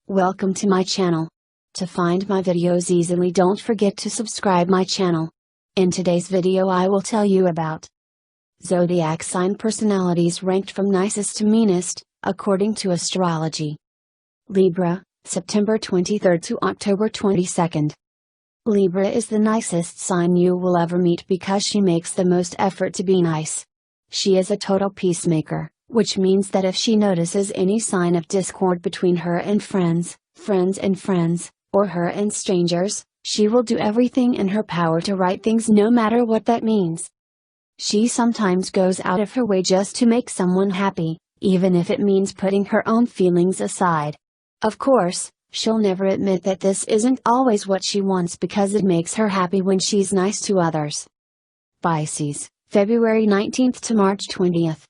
Welcome to my channel. To find my videos easily, don't forget to subscribe my channel. In today's video I will tell you about Zodiac sign personalities ranked from nicest to meanest, according to Astrology. Libra, September 23rd to October 22nd. Libra is the nicest sign you will ever meet because she makes the most effort to be nice. She is a total peacemaker, which means that if she notices any sign of discord between her and friends, or her and strangers, she will do everything in her power to right things no matter what that means. She sometimes goes out of her way just to make someone happy, even if it means putting her own feelings aside. Of course, she'll never admit that this isn't always what she wants because it makes her happy when she's nice to others. Pisces, February 19th to March 20th.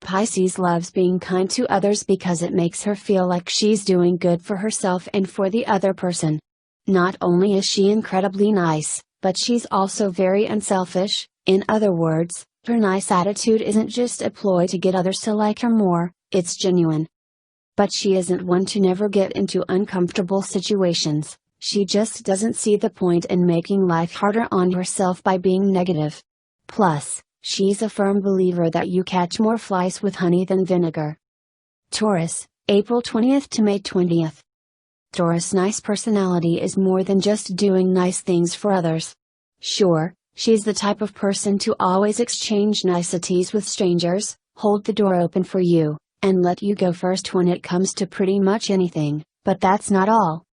Pisces loves being kind to others because it makes her feel like she's doing good for herself and for the other person. Not only is she incredibly nice, but she's also very unselfish. In other words, her nice attitude isn't just a ploy to get others to like her more, it's genuine. But she isn't one to never get into uncomfortable situations. She just doesn't see the point in making life harder on herself by being negative. Plus, she's a firm believer that you catch more flies with honey than vinegar. Taurus, April 20th to May 20th. Taurus' nice personality is more than just doing nice things for others. Sure, she's the type of person to always exchange niceties with strangers, hold the door open for you, and let you go first when it comes to pretty much anything, but that's not all.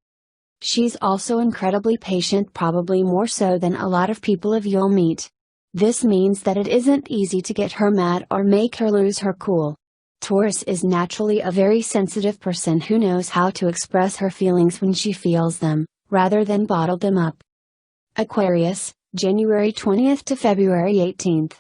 She's also incredibly patient, probably more so than a lot of people you'll meet. This means that it isn't easy to get her mad or make her lose her cool. Taurus is naturally a very sensitive person who knows how to express her feelings when she feels them, rather than bottle them up. Aquarius, January 20th to February 18th.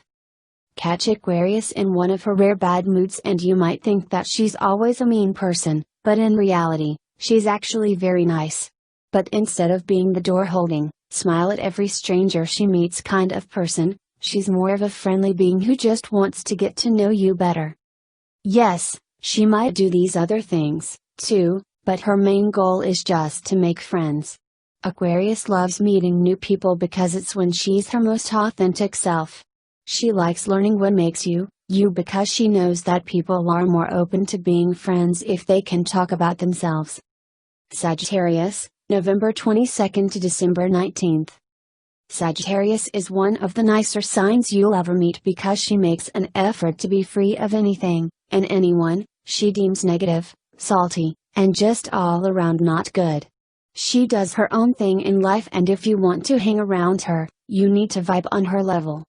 Catch Aquarius in one of her rare bad moods and you might think that she's always a mean person, but in reality, she's actually very nice. But instead of being the door-holding, smile at every stranger she meets kind of person, she's more of a friendly being who just wants to get to know you better. Yes, she might do these other things, too, but her main goal is just to make friends. Aquarius loves meeting new people because it's when she's her most authentic self. She likes learning what makes you because she knows that people are more open to being friends if they can talk about themselves. Sagittarius, November 22nd to December 19th. Sagittarius is one of the nicer signs you'll ever meet because she makes an effort to be free of anything, and anyone, she deems negative, salty, and just all around not good. She does her own thing in life and if you want to hang around her, you need to vibe on her level.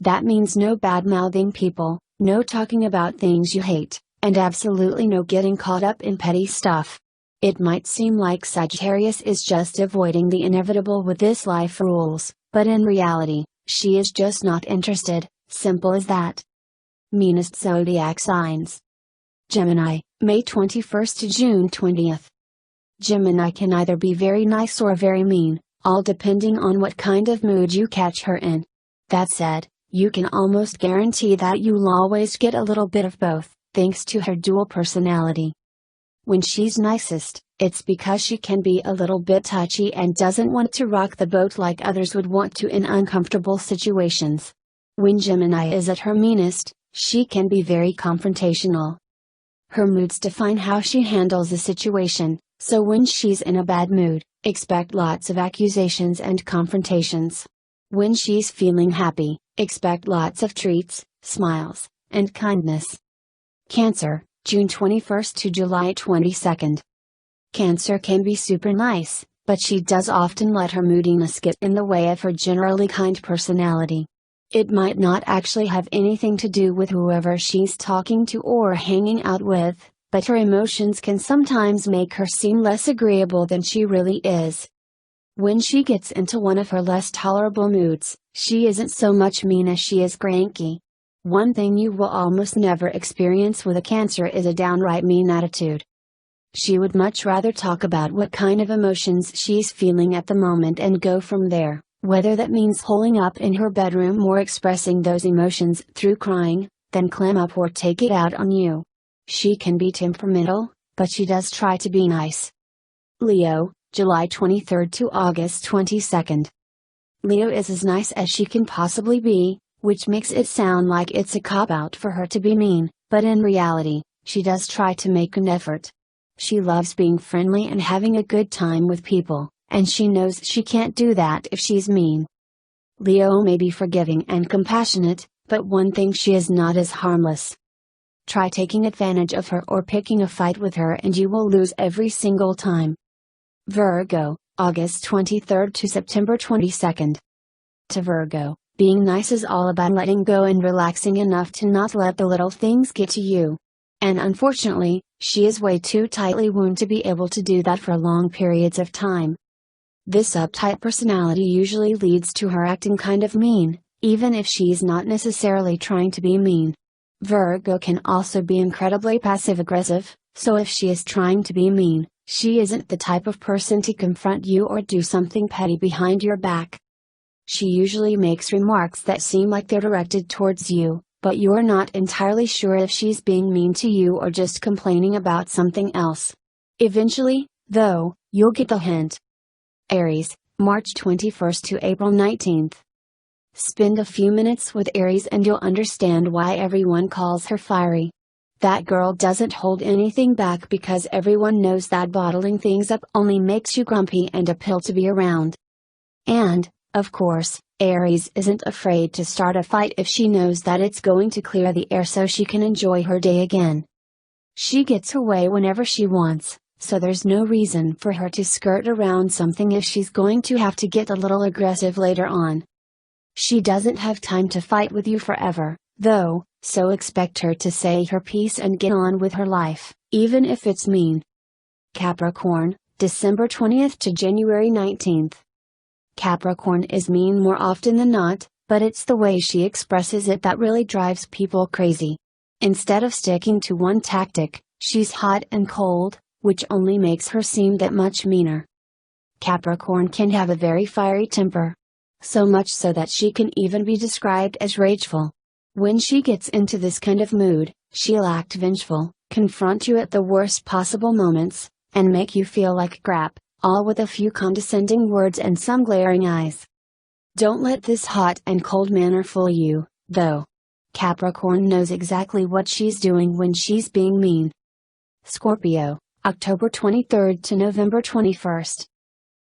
That means no bad-mouthing people, no talking about things you hate, and absolutely no getting caught up in petty stuff. It might seem like Sagittarius is just avoiding the inevitable with this life rules, but in reality, she is just not interested, simple as that. Meanest zodiac signs. Gemini, May 21st to June 20th. Gemini can either be very nice or very mean, all depending on what kind of mood you catch her in. That said, you can almost guarantee that you'll always get a little bit of both, thanks to her dual personality. When she's nicest, it's because she can be a little bit touchy and doesn't want to rock the boat like others would want to in uncomfortable situations. When Gemini is at her meanest, she can be very confrontational. Her moods define how she handles a situation, so when she's in a bad mood, expect lots of accusations and confrontations. When she's feeling happy, expect lots of treats, smiles, and kindness. Cancer, June 21st to July 22nd. Cancer can be super nice, but she does often let her moodiness get in the way of her generally kind personality. It might not actually have anything to do with whoever she's talking to or hanging out with, but her emotions can sometimes make her seem less agreeable than she really is. When she gets into one of her less tolerable moods, she isn't so much mean as she is cranky. One thing you will almost never experience with a Cancer is a downright mean attitude. She would much rather talk about what kind of emotions she's feeling at the moment and go from there, whether that means holing up in her bedroom or expressing those emotions through crying, than clam up or take it out on you. She can be temperamental, but she does try to be nice. Leo, July 23rd to August 22nd. Leo is as nice as she can possibly be, which makes it sound like it's a cop-out for her to be mean, but in reality, she does try to make an effort. She loves being friendly and having a good time with people, and she knows she can't do that if she's mean. Leo may be forgiving and compassionate, but one thing she is not is harmless. Try taking advantage of her or picking a fight with her and you will lose every single time. Virgo, August 23rd to September 22nd. To Virgo, being nice is all about letting go and relaxing enough to not let the little things get to you. And unfortunately, she is way too tightly wound to be able to do that for long periods of time. This uptight personality usually leads to her acting kind of mean, even if she's not necessarily trying to be mean. Virgo can also be incredibly passive-aggressive, so if she is trying to be mean, she isn't the type of person to confront you or do something petty behind your back. She usually makes remarks that seem like they're directed towards you, but you're not entirely sure if she's being mean to you or just complaining about something else. Eventually, though, you'll get the hint. Aries, March 21st to April 19th. Spend a few minutes with Aries and you'll understand why everyone calls her fiery. That girl doesn't hold anything back because everyone knows that bottling things up only makes you grumpy and a pill to be around. And, of course, Aries isn't afraid to start a fight if she knows that it's going to clear the air so she can enjoy her day again. She gets her way whenever she wants, so there's no reason for her to skirt around something if she's going to have to get a little aggressive later on. She doesn't have time to fight with you forever, though, so expect her to say her piece and get on with her life, even if it's mean. Capricorn, December 20th to January 19th. Capricorn is mean more often than not, but it's the way she expresses it that really drives people crazy. Instead of sticking to one tactic, she's hot and cold, which only makes her seem that much meaner. Capricorn can have a very fiery temper. So much so that she can even be described as rageful. When she gets into this kind of mood, she'll act vengeful, confront you at the worst possible moments, and make you feel like crap, all with a few condescending words and some glaring eyes. Don't let this hot and cold manner fool you, though. Capricorn knows exactly what she's doing when she's being mean. Scorpio, October 23rd to November 21st.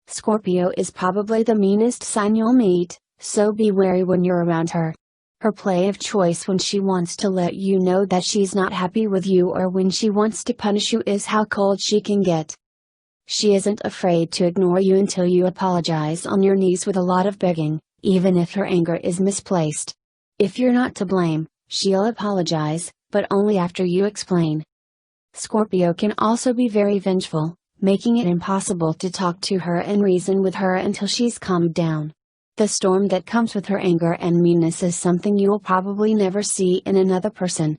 Scorpio is probably the meanest sign you'll meet, so be wary when you're around her. Her play of choice when she wants to let you know that she's not happy with you or when she wants to punish you is how cold she can get. She isn't afraid to ignore you until you apologize on your knees with a lot of begging, even if her anger is misplaced. If you're not to blame, she'll apologize, but only after you explain. Scorpio can also be very vengeful, making it impossible to talk to her and reason with her until she's calmed down. The storm that comes with her anger and meanness is something you'll probably never see in another person.